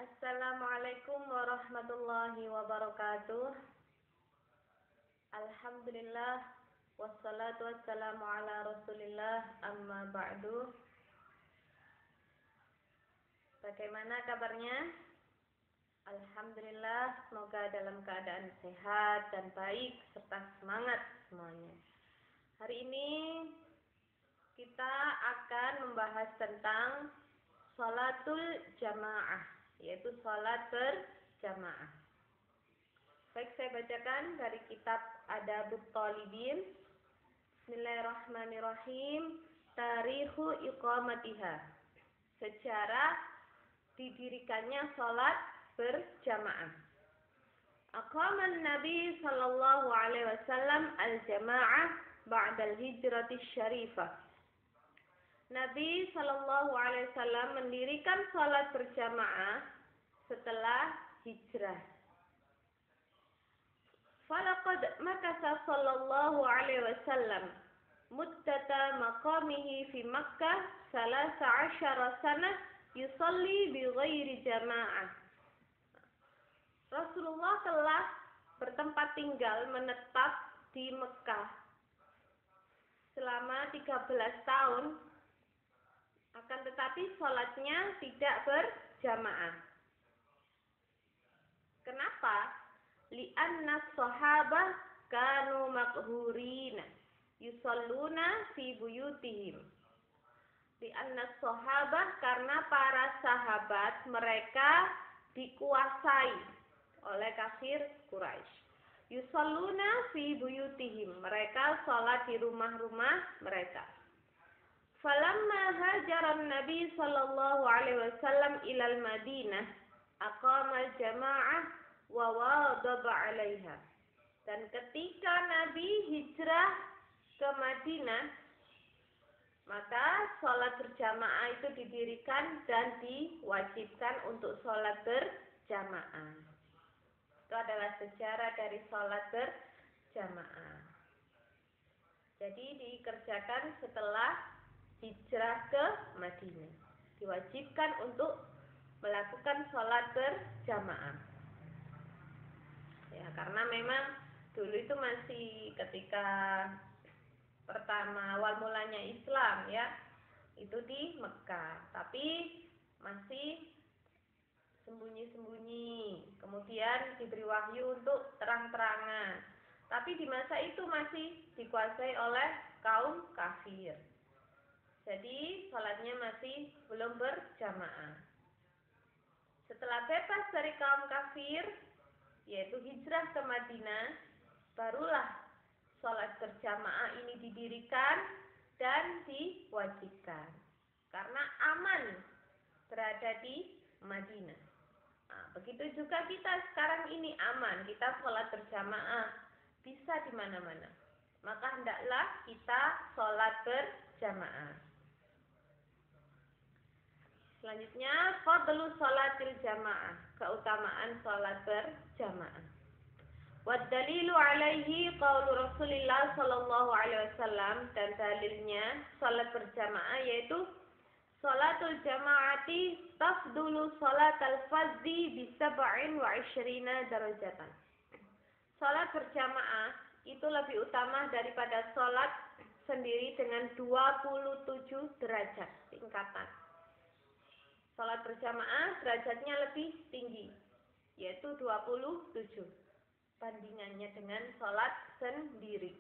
Assalamualaikum warahmatullahi wabarakatuh. Alhamdulillah wassalatu wassalamu ala Rasulillah amma ba'du. Bagaimana kabarnya? Alhamdulillah, semoga dalam keadaan sehat dan baik serta semangat semuanya. Hari ini kita akan membahas tentang sholatul jamaah, yaitu sholat berjamaah. Baik, saya bacakan dari kitab Adabut Thalibin. Bismillahirrahmanirrahim. Tarikhu iqamatiha. Sejarah didirikannya sholat berjamaah. Aqaman Nabi sallallahu alaihi wasallam al-jamaah ba'dal hijrati syarifah. Nabi sallallahu alaihi wasallam mendirikan sholat berjamaah setelah hijrah. Falaqad makasa sallallahu alaihi wasallam muddata maqamihi fi Makkah 13 sanah yusalli bi ghairi jamaah. Rasulullah telah bertempat tinggal menetap di Mekah selama 13 tahun, akan tetapi sholatnya tidak berjamaah. Kenapa? Li'anna sahabah kanu makhurina yusalluna fi buyutihim. Li'anna sahabah, karena para sahabat mereka dikuasai oleh kafir Quraisy. Yusalluna fi buyutihim, mereka sholat di rumah-rumah mereka. Falamma hajaran Nabi sallallahu alaihi wasallam ilal Madinah aqamal jamaah wa wadaba 'alaiha. Dan ketika Nabi hijrah ke Madinah, maka sholat berjamaah itu didirikan dan diwajibkan untuk sholat berjamaah. Itu adalah sejarah dari sholat berjamaah. Jadi dikerjakan setelah hijrah ke Madinah. Diwajibkan untuk melakukan sholat berjamaah. Ya, karena memang dulu itu masih ketika pertama awal mulanya Islam, ya, itu di Mekah, tapi masih sembunyi-sembunyi. Kemudian diberi wahyu untuk terang-terangan, tapi di masa itu masih dikuasai oleh kaum kafir. Jadi sholatnya masih belum berjamaah. Setelah bebas dari kaum kafir, yaitu hijrah ke Madinah, barulah sholat berjamaah ini didirikan dan diwajibkan. Karena aman berada di Madinah. Nah, begitu juga kita sekarang ini aman, kita sholat berjamaah bisa di mana-mana. Maka hendaklah kita sholat berjamaah. Selanjutnya, fadlu sholatil jamaah, keutamaan sholat berjamaah. Wad dalilu alaihi qaulu Rasulillah sallallahu alaihi wasallam, dan dalilnya sholat berjamaah yaitu sholatul jamaati tafdulu sholatal fardhi bi 27 darajatan. Sholat berjamaah itu lebih utama daripada sholat sendiri dengan 27 derajat tingkatan. Sholat berjamaah derajatnya lebih tinggi, yaitu 27 bandingannya dengan sholat sendiri.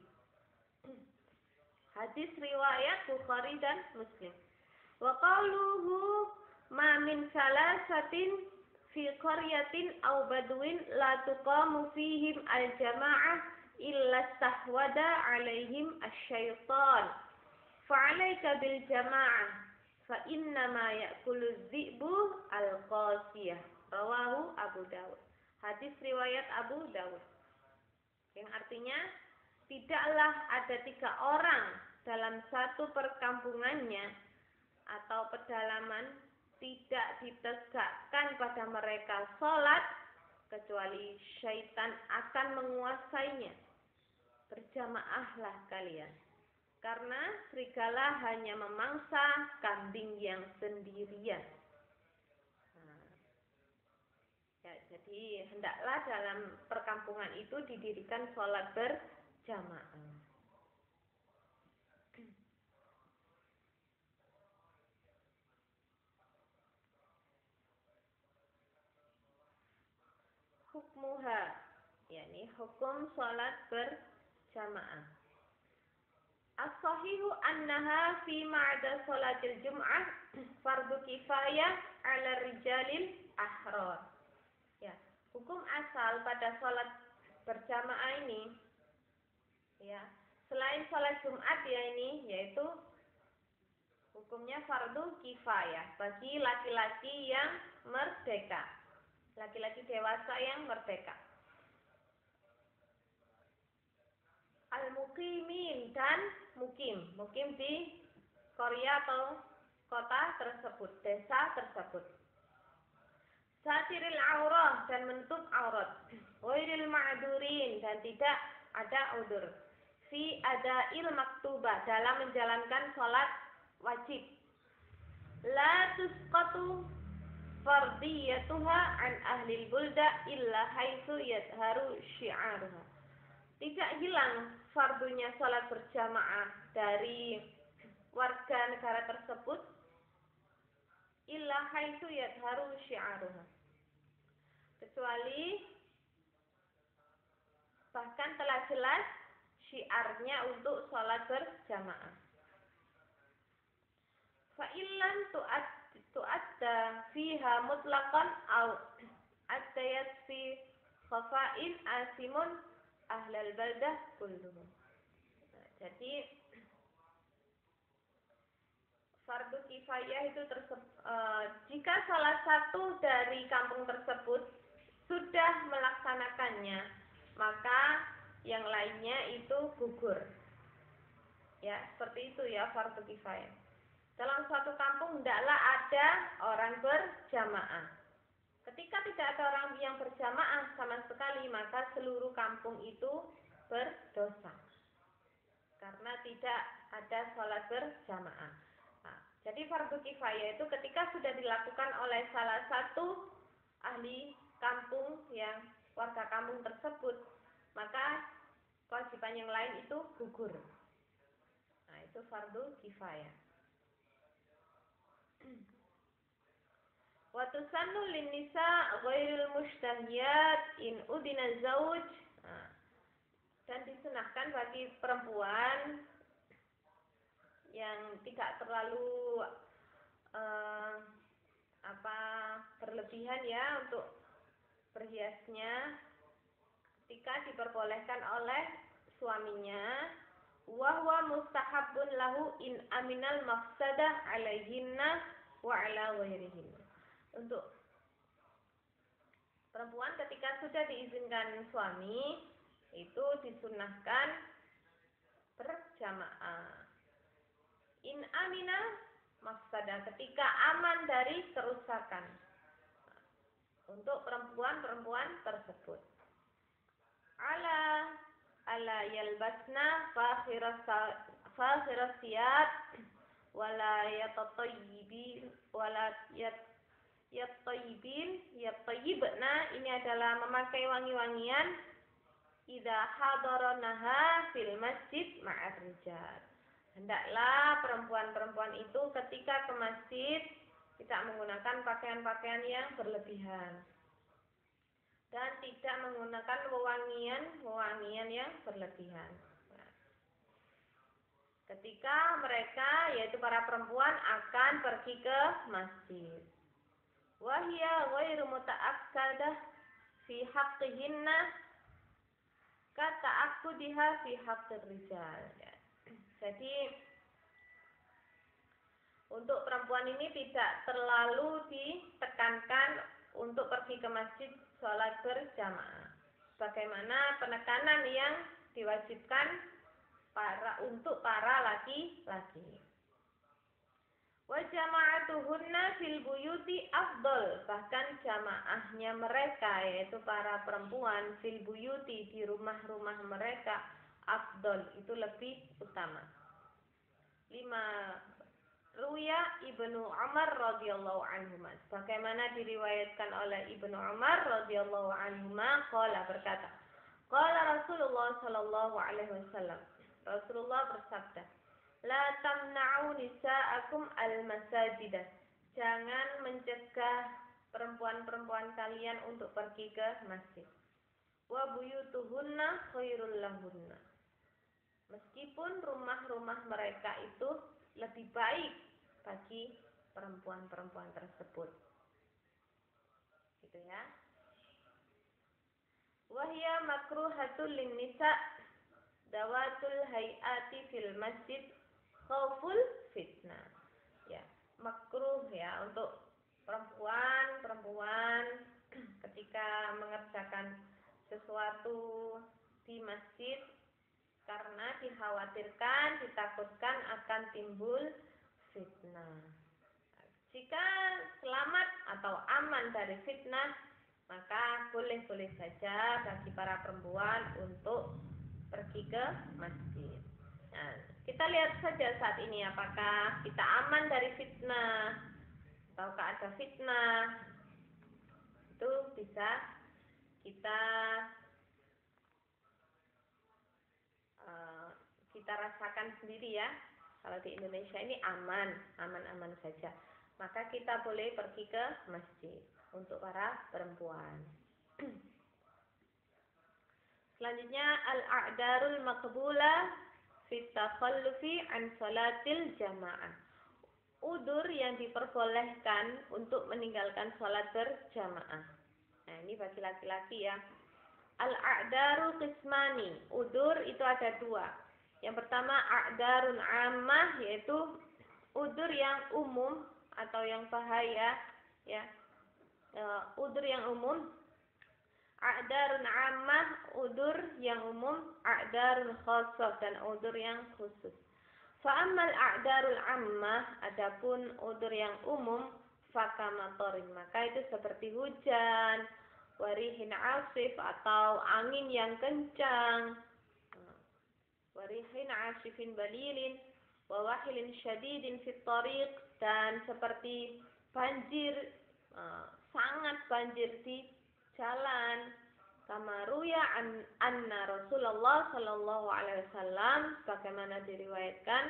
Hadis riwayat Bukhari dan Muslim. Wa qauluhu ma min salasatin fi qaryatin aw badwin la tuqamu fihim al-jamaah illa stahwada alaihim asy-syaitan fa'alaika bil jamaah fa innama ya'kulu dzi'bu al-qasiyah. Rawahu Abu Dawud. Hadis riwayat Abu Dawud. Yang artinya, tidaklah ada 3 orang dalam satu perkampungannya atau pedalaman tidak ditegakkan pada mereka sholat, kecuali syaitan akan menguasainya. Berjamaahlah kalian, karena serigala hanya memangsa kambing yang sendirian. Jadi hendaklah dalam perkampungan itu didirikan sholat berjamaah. Hukmuha, yakni hukum sholat berjamaah. As-sahihu annaha fi ma'da sholatil jum'ah fardu kifayah ala rijalil ahrar. Ya, hukum asal pada sholat berjamaah ini, ya, selain sholat Jumat ya ini, yaitu hukumnya fardu kifayah bagi laki-laki yang merdeka, laki-laki dewasa yang merdeka. Al-muqimin dan mukim di Korea atau kota tersebut, desa tersebut. Satiril aurah dan menutup aurat. Ghairil ma'durin dan tidak ada udur. Fi adail maktubah dalam menjalankan sholat wajib. La tusqatu fardiyatuha an ahlil bulda illa haitsu yadharu syi'aruha. Tidak hilang fardunya sholat berjamaah dari warga negara tersebut illa haitsu yadharu syi'aruha, kecuali bahkan telah jelas syiarnya untuk sholat berjamaah. Fa illam tu'adda fiha mutlaqan au addayat fi khafa'in asimun ahlal baldah kulluhum. Jadi fardu kifayah itu jika salah satu dari kampung tersebut sudah melaksanakannya, maka yang lainnya itu gugur. Ya, seperti itu ya fardu kifayah. Dalam suatu kampung hendaklah ada orang berjamaah. Ketika tidak ada orang yang berjamaah sama sekali, maka seluruh kampung itu berdosa karena tidak ada sholat berjamaah. Nah, jadi fardu kifayah itu ketika sudah dilakukan oleh salah satu ahli kampung yang warga kampung tersebut, maka kewajiban yang lain itu gugur. Nah, itu fardu kifayah. Wa tusannu lin-nisa ghairil mustahiyat in udina zauj. Dan disunahkan bagi perempuan yang tidak terlalu berlebihan ya untuk berhiasnya, ketika diperbolehkan oleh suaminya, wa huwa mustahabbun lahu in aminal mafsadah alaihinna wa ala ghairihinna. Untuk perempuan ketika sudah diizinkan suami, itu disunahkan berjamaah. In amina mafsadah, ketika aman dari kerusakan untuk perempuan-perempuan tersebut. Ala yalbasna fakhiras siyat wala yattayyibna, ini adalah memakai wangi-wangian idza hadaranaha fil masjid ma'ar rijal. Hendaklah perempuan-perempuan itu ketika ke masjid tidak menggunakan pakaian-pakaian yang berlebihan dan tidak menggunakan wewangian yang berlebihan. Ketika mereka, yaitu para perempuan, akan pergi ke masjid. Wahya ghairu muta'akkadah fi haqqihinna kata aku diha fi haqqir rijal. Jadi untuk perempuan ini tidak terlalu ditekankan untuk pergi ke masjid sholat berjamaah, bagaimana penekanan yang diwajibkan untuk para laki-laki. Wa jama'atuhunna fil buyuti afdol, bahkan jamaahnya mereka yaitu para perempuan fil buyuti di rumah-rumah mereka afdol, itu lebih utama. Ruya Ibnu Umar radhiyallahu anhuma. Bagaimana diriwayatkan oleh Ibnu Umar radhiyallahu anhuma, qala berkata, qala Rasulullah sallallahu alaihi wasallam. Rasulullah bersabda, la tamna'u nisa'akum al-masajidah. Jangan mencegah perempuan-perempuan kalian untuk pergi ke masjid. Wa buyutuhunna khairul lahunna. Meskipun rumah-rumah mereka itu lebih baik bagi perempuan-perempuan tersebut. Gitu ya. Wahya makruhatul linnisa dawatul hayati fil masjid khauful fitnah. Ya, makruh ya untuk perempuan ketika mengerjakan sesuatu di masjid karena dikhawatirkan, ditakutkan akan timbul fitnah. Jika selamat atau aman dari fitnah, maka boleh-boleh saja bagi para perempuan untuk pergi ke masjid. Nah, kita lihat saja saat ini apakah kita aman dari fitnah ataukah ada fitnah. Itu bisa kita rasakan sendiri ya. Kalau di Indonesia ini aman saja. Maka kita boleh pergi ke masjid untuk para perempuan. Selanjutnya al-a'darul maqbulah fi takhallufi an salatil jamaah. Udzur yang diperbolehkan untuk meninggalkan salat berjamaah. Nah, ini bagi laki-laki ya. Al-a'daru qismani. Udzur itu ada dua. Yang pertama a'darun ammah, yaitu udzur yang umum atau yang bahaya ya. Udzur yang umum. A'darun ammah, udzur yang umum, a'darun khassah, dan udzur yang khusus. Fa'ammal a'darul ammah, adapun udzur yang umum, fakamatorin, maka itu seperti hujan, warihin asif atau angin yang kencang, warihin asifin balilin, wawahilin syadidin fit tariq, dan seperti banjir, sangat banjir di jalan. Kama ruya anna Rasulullah sallallahu alaihi wasallam, bagaimana diriwayatkan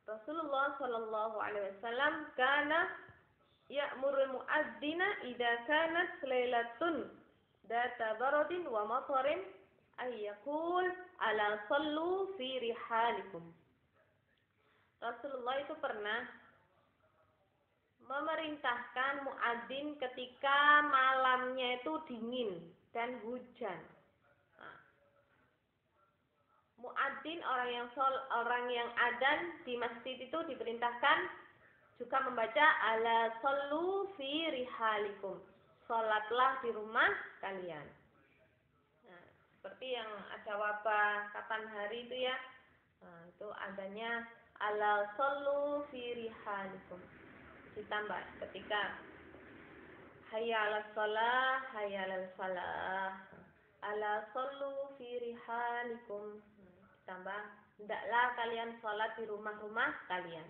Rasulullah sallallahu alaihi wasallam kana ya'murul mu'adzina idza kanat lailatun data baradin wa matarin ay yaqul ala sallu fi rihalikum. Rasulullah itu pernah memerintahkan muadzin ketika malamnya itu dingin dan hujan. Nah, muadzin orang yang adzan di masjid itu diperintahkan juga membaca ala sallu fi rihalikum. Salatlah di rumah kalian. Nah, seperti yang ada wabah kapan hari itu ya. Nah, itu adanya ala sallu fi rihalikum. Ditambah ketika hayya 'alas shalah, hayya 'alal falah, ala sallu fi rihalikum. Ditambah hendaklah kalian salat di rumah-rumah kalian.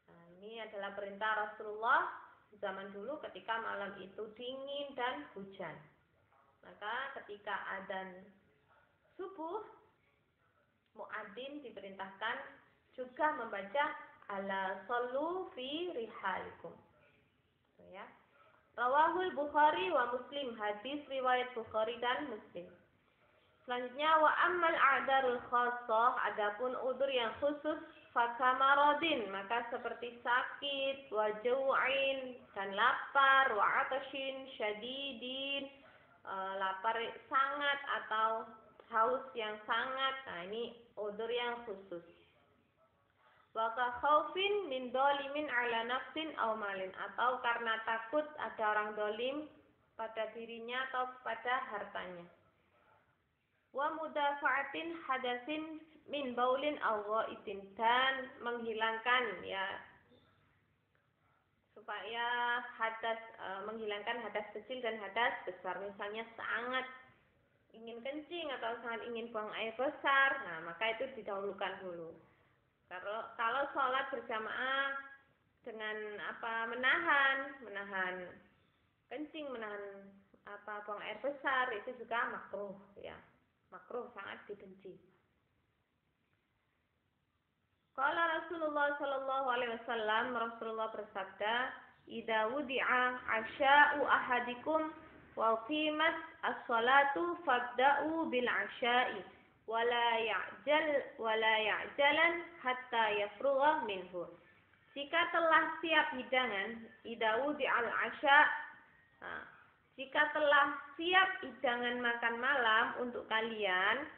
Nah, ini adalah perintah Rasulullah zaman dulu ketika malam itu dingin dan hujan. Maka ketika adzan subuh, muadzin diperintahkan juga membaca ala sallu fi rihalikum. So, ya. Rawahul Bukhari wa Muslim, hadis riwayat Bukhari dan Muslim. Selanjutnya wa ammal a'darul khassah, adapun udzur yang khusus, fakamaradin, maka seperti sakit, wa jau'in, dan lapar, wa atashin syadidin, lapar sangat atau haus yang sangat. Nah, ini udzur yang khusus. Wa ka khaufin min dolimin ala nafsin aw malin, atau karena takut ada orang dolim pada dirinya atau pada hartanya. Wa mudafa'atin hadasin min baulin aw ghaitin, dan menghilangkan ya supaya menghilangkan hadas kecil dan hadas besar. Misalnya sangat ingin kencing atau sangat ingin buang air besar, nah maka itu didahulukan dulu. Kalau sholat berjamaah dengan menahan kencing, menahan buang air besar, itu juga makruh ya. Makruh, sangat dibenci. Qala Rasulullah sallallahu alaihi wasallam, Rasulullah bersabda, "Idza wudi'a 'asya'u ahadikum wa qimat as-salatu fabda'u bil 'asya'i wa la ya'jalan hatta yafrugha minhu." Jika telah siap hidangan, idza wudi'al 'asya', jika telah siap hidangan makan malam untuk kalian,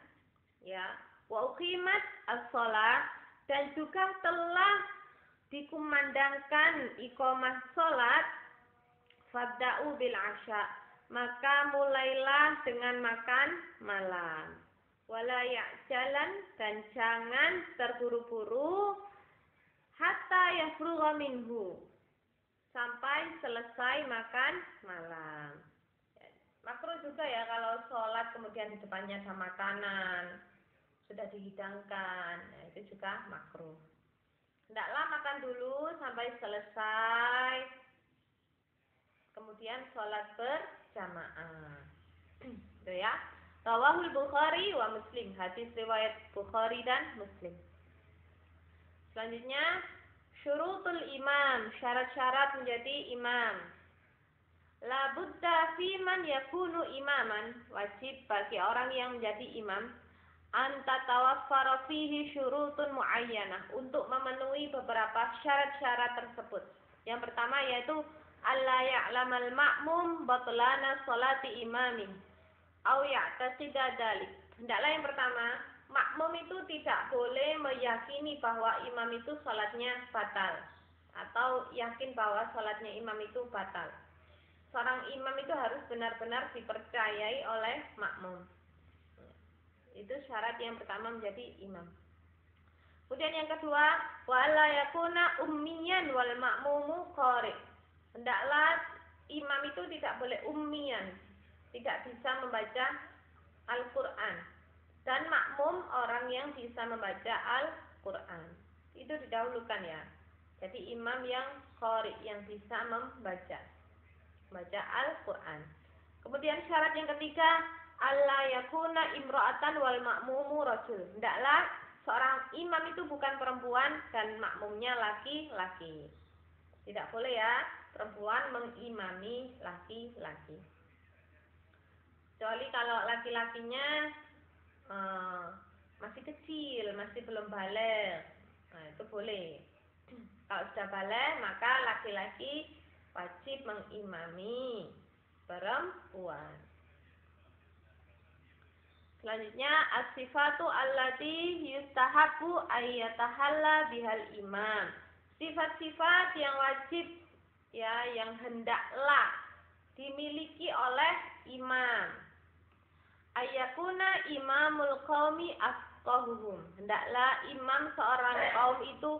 ya, wa uqimat as-shalah, dan juga telah dikumandangkan iqamah salat, fabda'u bil 'asya', maka mulailah dengan makan malam. Wala ya'jalan, dan jangan terburu-buru, hatta yafrugha minhu, sampai selesai makan malam. Makruh juga ya kalau sholat kemudian di depannya ada makanan sudah dihidangkan, nah, itu juga makruh. Hendaklah makan dulu sampai selesai, kemudian sholat berjamaah. Itu ya. Rawahul Bukhari wa Muslim, hadis riwayat Bukhari dan Muslim. Selanjutnya, syurutul imam, syarat-syarat menjadi imam. La budda fi man yakunu imaman, wajib bagi orang yang menjadi imam, anta tawaffara fihi syurutun muayyanah, untuk memenuhi beberapa syarat-syarat tersebut. Yang pertama yaitu alla ya'lamal ma'mum batlana sholati imamin au ya'tasida dzalik. Hendaklah yang pertama, makmum itu tidak boleh meyakini bahwa imam itu salatnya batal, atau yakin bahwa salatnya imam itu batal. Seorang imam itu harus benar-benar dipercayai oleh makmum. Itu syarat yang pertama menjadi imam. Kemudian yang kedua, wala yakuna ummiyan wal ma'mumu qari. Hendaklah imam itu tidak boleh ummiyan, tidak bisa membaca Al-Qur'an, dan makmum orang yang bisa membaca Al-Qur'an. Itu didahulukan ya. Jadi imam yang qari, yang bisa membaca Al-Qur'an. Kemudian syarat yang ketiga, alla yakuna imra'atan wal ma'mumu rajul. Hendaklah seorang imam itu bukan perempuan dan makmumnya laki-laki. Tidak boleh ya perempuan mengimami laki-laki. Kecuali kalau laki-lakinya masih kecil, masih belum baligh. Nah, itu boleh. Kalau sudah baligh, maka laki-laki wajib mengimami perempuan. Selanjutnya, as-sifatu allati yustahabu ayyatahalla bihal imam. Sifat-sifat yang wajib ya, yang hendaklah dimiliki oleh imam. Ayyakuna imamul qaumi afqahuhum. Hendaklah imam seorang kaum itu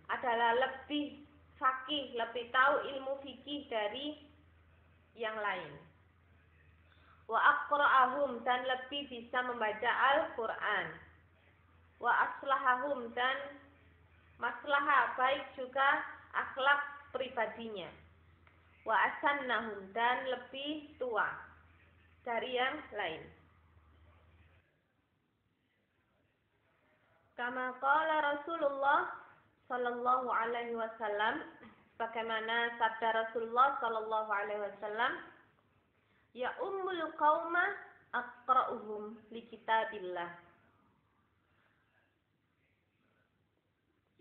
adalah lebih faqih, lebih tahu ilmu fikih dari yang lain. Wa aqra'ahum, dan lebih bisa membaca Al-Qur'an. Wa aslahahum, dan maslahah baik juga akhlak pribadinya. Wa asannahum, dan lebih tua dari yang lain. Kama qala Rasulullah sallallahu alaihi wasallam, bagaimana sabda Rasulullah sallallahu alaihi wasallam, ya ummul qauma aqra'uhum li kitabillah.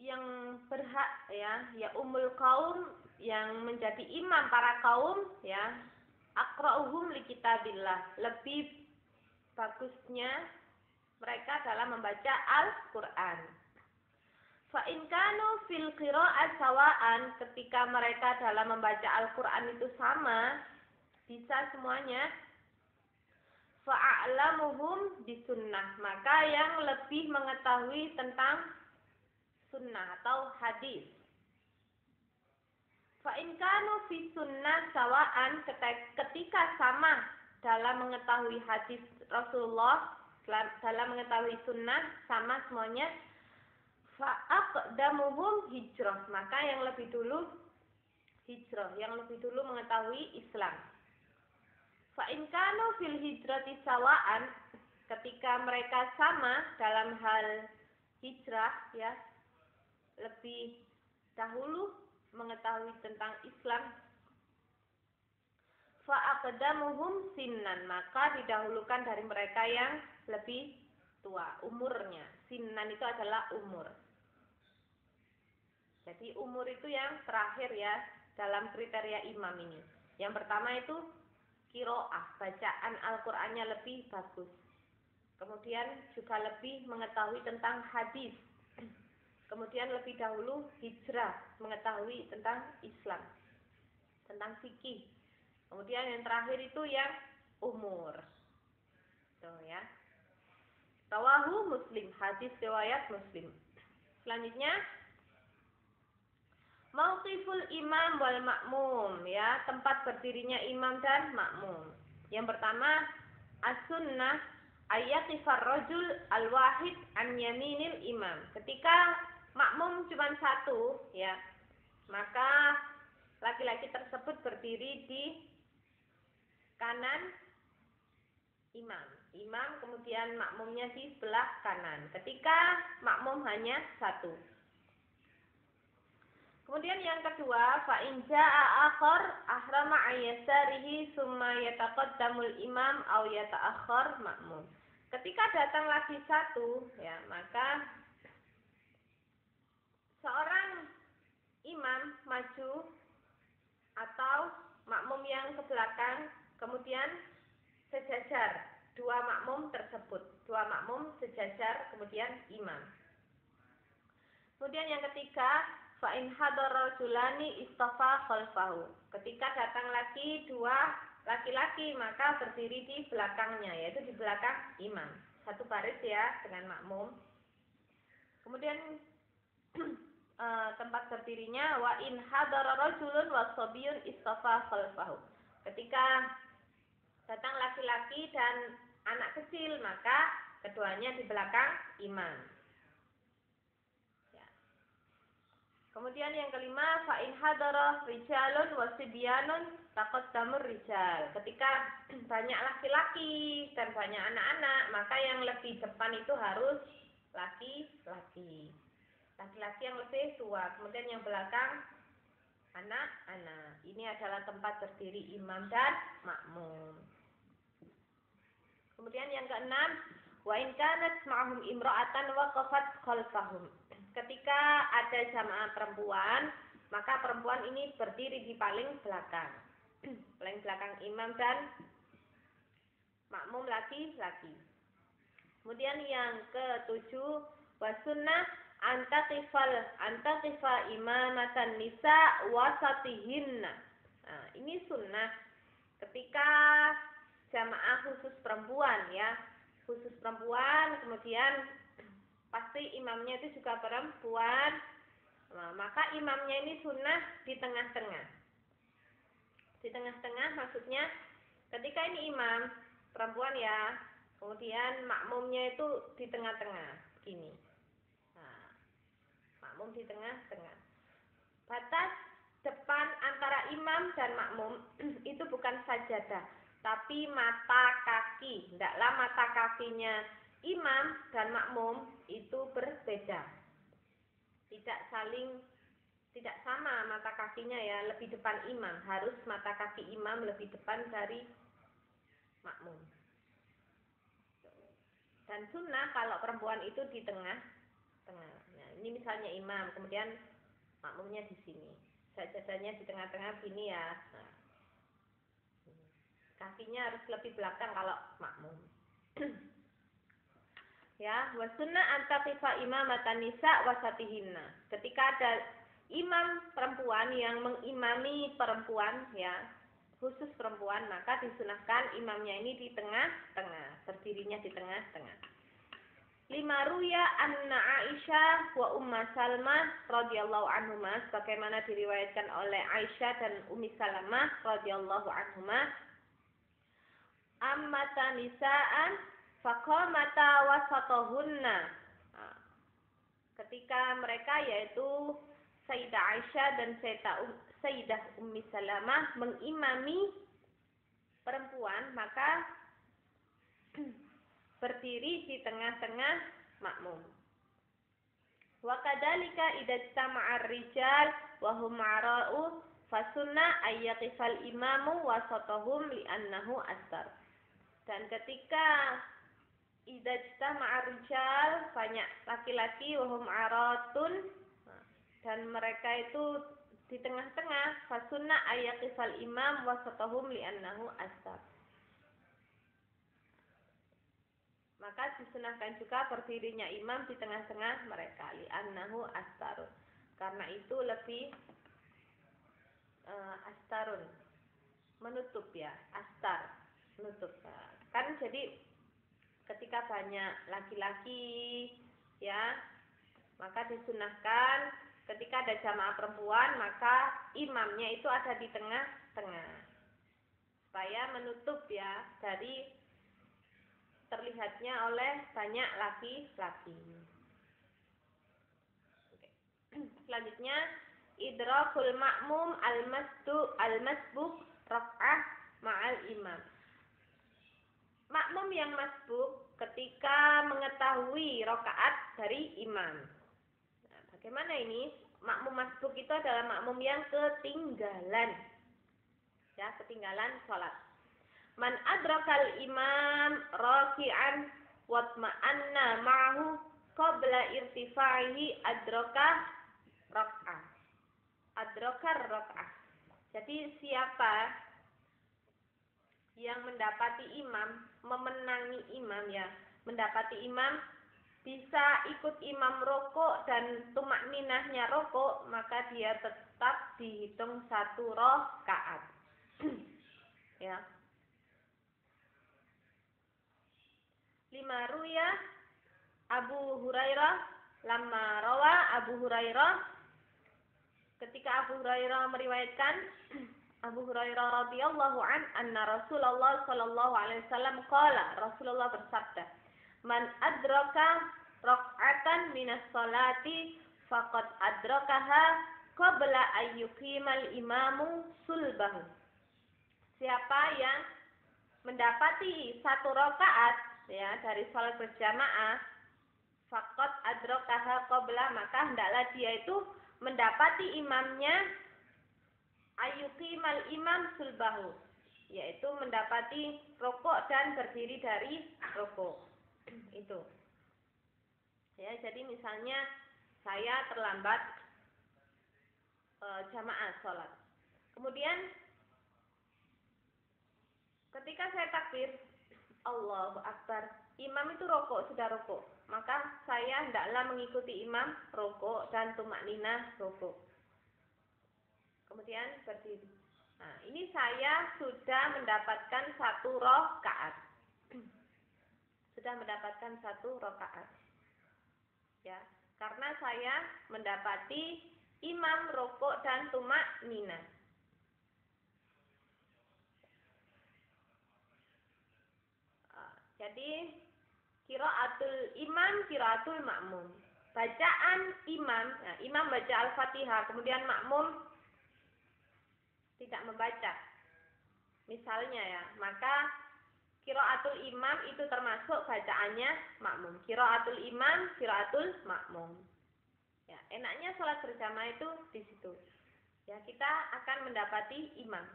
Yang berhak ya ummul qaum, yang menjadi imam para kaum ya, aqra'uhum li kitabillah, lebih bagusnya mereka dalam membaca Al-Qur'an. Fa in kanu fil qira'ah sawa'an, ketika mereka dalam membaca Al-Qur'an itu sama, bisa semuanya, fa'alamuhum bisunnah, maka yang lebih mengetahui tentang sunnah atau hadis. Fa in kanu fi sunnah sawa'an, ketika sama dalam mengetahui hadis Rasulullah dalam mengetahui sunnah sama semuanya. Fa'aqdamuhum hijrah, maka yang lebih dulu hijrah, yang lebih dulu mengetahui Islam. Fa'in kanu fil hijrati sawaan, ketika mereka sama dalam hal hijrah, ya, lebih dahulu mengetahui tentang Islam. Fa'aqdamuhum sinnan, maka didahulukan dari mereka yang lebih tua umurnya. Sinnan itu adalah umur. Jadi umur itu yang terakhir ya dalam kriteria imam ini. Yang pertama itu qiraah, bacaan Al-Qur'annya lebih bagus. Kemudian juga lebih mengetahui tentang hadis. Kemudian lebih dahulu hijrah, mengetahui tentang Islam, tentang fikih. Kemudian yang terakhir itu yang umur. Tuh ya. Rawahu Muslim, hadis riwayat Muslim. Selanjutnya mauqiful imam wal makmum, ya, tempat berdirinya imam dan makmum. Yang pertama, as-sunnah ayatifar rajul al-wahid an yaminil imam. Ketika makmum cuma satu, ya, maka laki-laki tersebut berdiri di kanan imam. Imam kemudian makmumnya di sebelah kanan. Ketika makmum hanya satu. Kemudian yang kedua, fa in jaa akhar ahrama ayyasarihi summa yataqaddamul imam aw yata'akhkhar makmum. Ketika datang lagi satu, ya, maka seorang imam maju atau makmum yang ke belakang, kemudian sejajar dua makmum tersebut. Dua makmum sejajar, kemudian imam. Kemudian yang ketiga, fa in hadara rajulani istafa khalfahu. Ketika datang lagi dua laki-laki, maka berdiri di belakangnya, yaitu di belakang imam. Satu baris ya dengan makmum. Kemudian tempat berdirinya wa in hadara rajulun wa sabiyun istafa khalfahu. Ketika datang laki-laki dan anak kecil, maka keduanya di belakang imam. Ya. Kemudian yang kelima, fa in hadara rijalun wa sibyanun taqaddamur rijal. Ketika banyak laki-laki dan banyak anak-anak, maka yang lebih depan itu harus laki-laki. Laki-laki yang lebih tua, kemudian yang belakang anak-anak. Ini adalah tempat berdiri imam dan makmum. Kemudian yang keenam, wa in kanat ma'hum imra'atan waqafat khalfahum. Ketika ada jamaah perempuan, maka perempuan ini berdiri di paling belakang. Paling belakang imam dan makmum laki-laki. Kemudian yang ketujuh, wa sunnah antaqifa imamatan nisa wasatihinna. Nah, ini sunnah ketika jamaah khusus perempuan, ya, khusus perempuan, kemudian pasti imamnya itu juga perempuan. Nah, maka imamnya ini sunnah di tengah-tengah. Di tengah-tengah maksudnya ketika ini imam perempuan, ya, kemudian makmumnya itu di tengah-tengah, begini. Nah, makmum di tengah-tengah. Batas depan antara imam dan makmum itu bukan sajadah, tapi mata kaki. Hendaklah mata kakinya imam dan makmum itu berbeda. Tidak sama mata kakinya, ya, lebih depan imam. Harus mata kaki imam lebih depan dari makmum. Dan sunnah kalau perempuan itu di tengah-tengah. Nah, ini misalnya imam, kemudian makmumnya di sini. Sajadahnya di tengah-tengah begini, ya. Nah, kakinya harus lebih belakang kalau makmum. Ya, wa sunnah antaqifa imamatan nisa wasatihinna. Ketika ada imam perempuan yang mengimami perempuan, ya, khusus perempuan, maka disunahkan imamnya ini di tengah-tengah, berdirinya di tengah-tengah. 5 ruya anna Aisyah wa Umma Salmah radhiyallahu anhuma, sebagaimana diriwayatkan oleh Aisyah dan Ummi Salamah radhiyallahu anhuma, ammata nisaan faqamata wasatahunna. Nah, ketika mereka yaitu Sayyidah Aisyah dan Sayyidah Ummi Salamah mengimami perempuan, maka berdiri di tengah-tengah makmum. Wa kadzalika idza istama'ar rijal wa hum ara'u fasunna ayyaqifal imamu wasatahum li'annahu astar. Dan ketika idza istama'ar rijal, banyak laki-laki, wa hum aratun, dan mereka itu di tengah-tengah, fasunna ayyaqifal imam wasatahum li'annahu astar. Maka disunahkan juga berdirinya imam di tengah-tengah mereka, li'annahu astarun, karena itu lebih astarun, menutup ya, astar, menutup. Kan jadi ketika banyak laki-laki ya, maka disunahkan ketika ada jamaah perempuan, maka imamnya itu ada di tengah-tengah supaya menutup ya dari terlihatnya oleh banyak laki-laki. Selanjutnya, idrakul ma'mum al-masbuk raf'ah ma'al imam. Makmum yang masbuk ketika mengetahui rakaat dari imam. Nah, bagaimana ini? Makmum masbuk itu adalah makmum yang ketinggalan. Ya, ketinggalan sholat. Man adrakal imam raki'an watma'anna ma'ahu qabla irtifa'ihi adrakar rak'ah. Jadi siapa yang mendapati imam, memenangi imam ya, mendapati imam bisa ikut imam rokok dan tumak ninahnya rokok, maka dia tetap dihitung 1 rakaat. Ya. 5 ruya Abu Hurairah lama rawa Abu Hurairah, ketika Abu Hurairah meriwayatkan, Abu Hurairah radhiyallahu anna Rasulullah sallallahu alaihi wasallam qala, Rasulullah bersabda, man adraka rak'atan minas salati faqad adrakaha qabla ayyuqimal imamu sulbahu. Siapa yang mendapati 1 rakaat ya dari salat berjamaah, faqad adrakaha qabla, maka hendaklah dia itu mendapati imamnya ayyuqimal imam sulbahu, yaitu mendapati rokok dan berdiri dari rokok. Itu. Ya, jadi misalnya saya terlambat jamaah sholat. Kemudian ketika saya takbir Allahu Akbar, imam itu rokok, sudah rokok, maka saya hendaklah mengikuti imam rokok dan tumak ninah rokok. Kemudian berdiri. Nah, ini saya sudah mendapatkan 1 rakaat. Sudah mendapatkan 1 rakaat. Ya, karena saya mendapati imam rokok dan tumak ninah. Jadi qiraatul imam, qiraatul makmum. Bacaan imam, nah, imam baca Al-Fatihah, kemudian makmum tidak membaca. Misalnya ya, maka qiraatul imam itu termasuk bacaannya makmum. Qiraatul imam, qiraatul makmum. Ya, enaknya sholat berjamaah itu di situ. Ya, kita akan mendapati imam.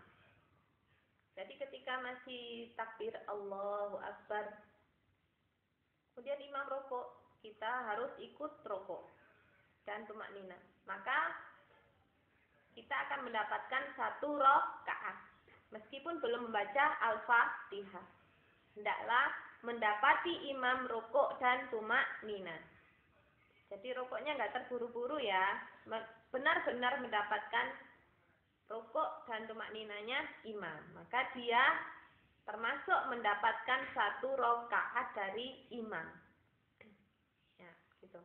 Jadi ketika masih takbir Allahu Akbar, kemudian imam rokok, kita harus ikut rokok dan tumak ninah. Maka kita akan mendapatkan 1 rakaat meskipun belum membaca Al-Fatihah. Hendaklah mendapati imam rokok dan tumak ninah. Jadi rokoknya nggak terburu-buru ya, benar-benar mendapatkan rokok dan tumak ninahnya imam, maka dia termasuk mendapatkan 1 rakaat dari imam. Ya, gitu.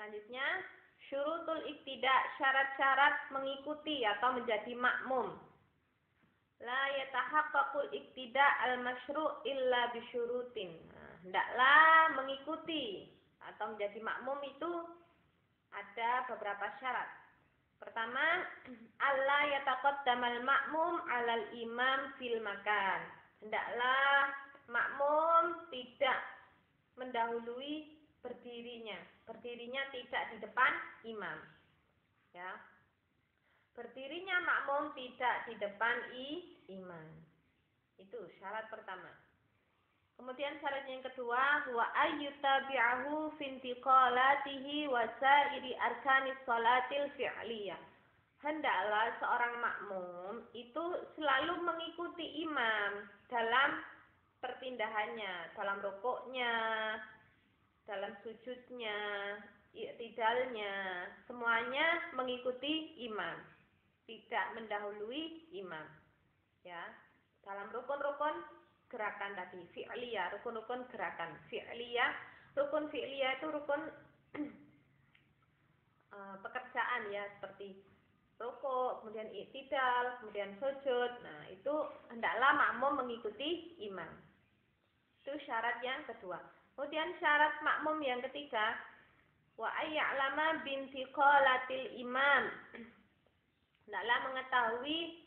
Selanjutnya, syurutul iktida, syarat-syarat mengikuti atau menjadi makmum. La yatahaqqaqul iktida' al-masyru' illa bisyurutin. Nah, hendaklah mengikuti atau menjadi makmum itu ada beberapa syarat. Pertama, alla yataqaddamal makmum 'alal imam fil makan. Hendaklah makmum tidak mendahului berdirinya. Berdirinya tidak di depan imam. Ya. Berdirinya makmum tidak di depan imam. Itu syarat pertama. Kemudian syarat yang kedua, wa ayyutabi'ahu fintiqalatihi wa sa'iri arkanis sholatil fi'liyah. Hendaklah seorang makmum itu selalu mengikuti imam dalam perpindahannya, dalam rukuknya, dalam sujudnya, i'tidalnya, semuanya mengikuti imam, tidak mendahului imam. Ya, dalam rukun-rukun gerakan tadi, fi'liyah, rukun-rukun gerakan fi'liyah. Rukun fi'liyah itu rukun pekerjaan ya, seperti rukuk, kemudian i'tidal, kemudian sujud. Nah, itu hendaklah makmum mengikuti imam. Itu syarat yang kedua. Kemudian syarat makmum yang ketiga, wa ayya'lama bintiqalatil imam. Hendaklah mengetahui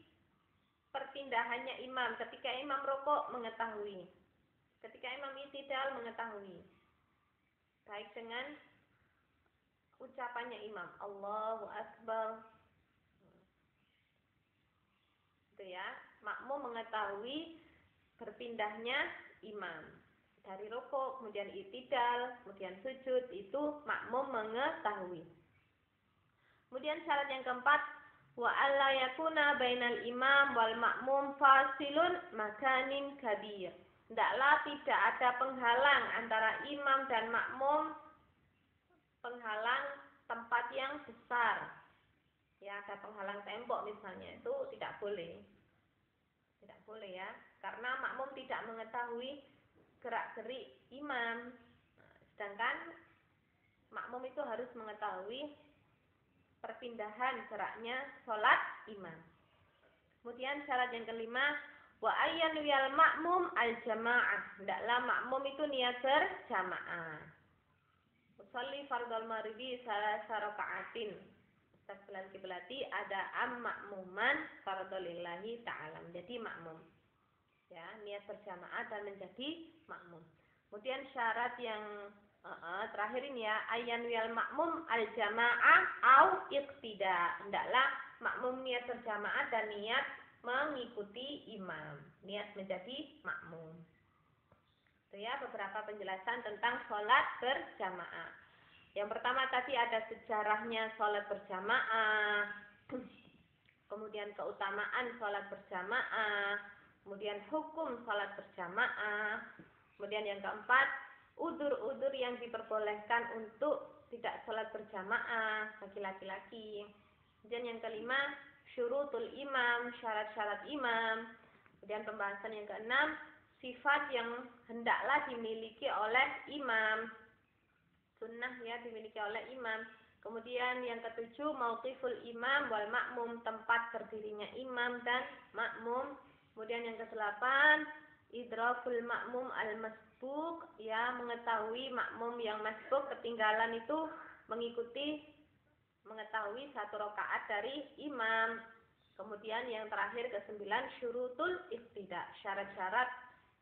perpindahannya imam. Ketika imam rukuk mengetahui. Ketika imam i'tidal mengetahui. Baik dengan ucapannya imam, Allahu Akbar. Itu ya, makmum mengetahui berpindahnya imam. Dari rukuk, kemudian i'tidal, kemudian sujud, itu makmum mengetahui. Kemudian syarat yang keempat, wa alla yakuna bainal imam wal makmum fasilun makanin kabir. Hendaklah tidak ada penghalang antara imam dan makmum, penghalang tempat yang besar. Ya, ada penghalang tembok misalnya, itu tidak boleh. Tidak boleh ya, karena makmum tidak mengetahui gerak-gerik imam. Sedangkan makmum itu harus mengetahui perpindahan geraknya sholat imam. Kemudian syarat yang kelima, wa ayyan wiyal makmum al-jamaah. Hendaklah makmum itu niat berjamaah. Usolli fardhal maghribi salasa raka'atin. Mustaqbilal kiblati ada am makmuman fardhalillahi ta'ala. Menjadi makmum. Ya, niat berjamaah dan menjadi makmum. Kemudian syarat yang terakhir ini ya, ayyan wiyal makmum al jamaah au iqtida. Hendaklah makmum niat berjamaah dan niat mengikuti imam, niat menjadi makmum. Itu ya beberapa penjelasan tentang sholat berjamaah. Yang pertama tadi ada sejarahnya sholat berjamaah, kemudian keutamaan sholat berjamaah, kemudian hukum sholat berjamaah. Kemudian yang keempat, udzur-udzur yang diperbolehkan untuk tidak sholat berjamaah bagi laki-laki. Kemudian yang kelima, syurutul imam, syarat-syarat imam. Kemudian pembahasan yang keenam, sifat yang hendaklah dimiliki oleh imam. Sunnah ya dimiliki oleh imam. Kemudian yang ketujuh, mauqiful imam wal makmum, tempat berdirinya imam dan makmum. Kemudian yang kedelapan, idrakul makmum al-masbuk, ya mengetahui makmum yang masbuk ketinggalan itu mengetahui satu rakaat dari imam. Kemudian yang terakhir kesembilan, syurutul iqtida, syarat-syarat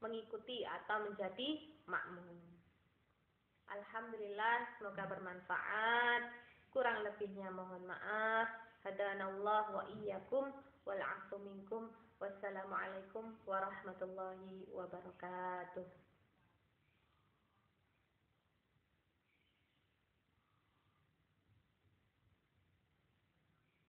mengikuti atau menjadi makmum. Alhamdulillah, semoga bermanfaat. Kurang lebihnya mohon maaf. Hadanallah wa iyyakum wal 'afu minkum. Wassalamualaikum warahmatullahi wabarakatuh.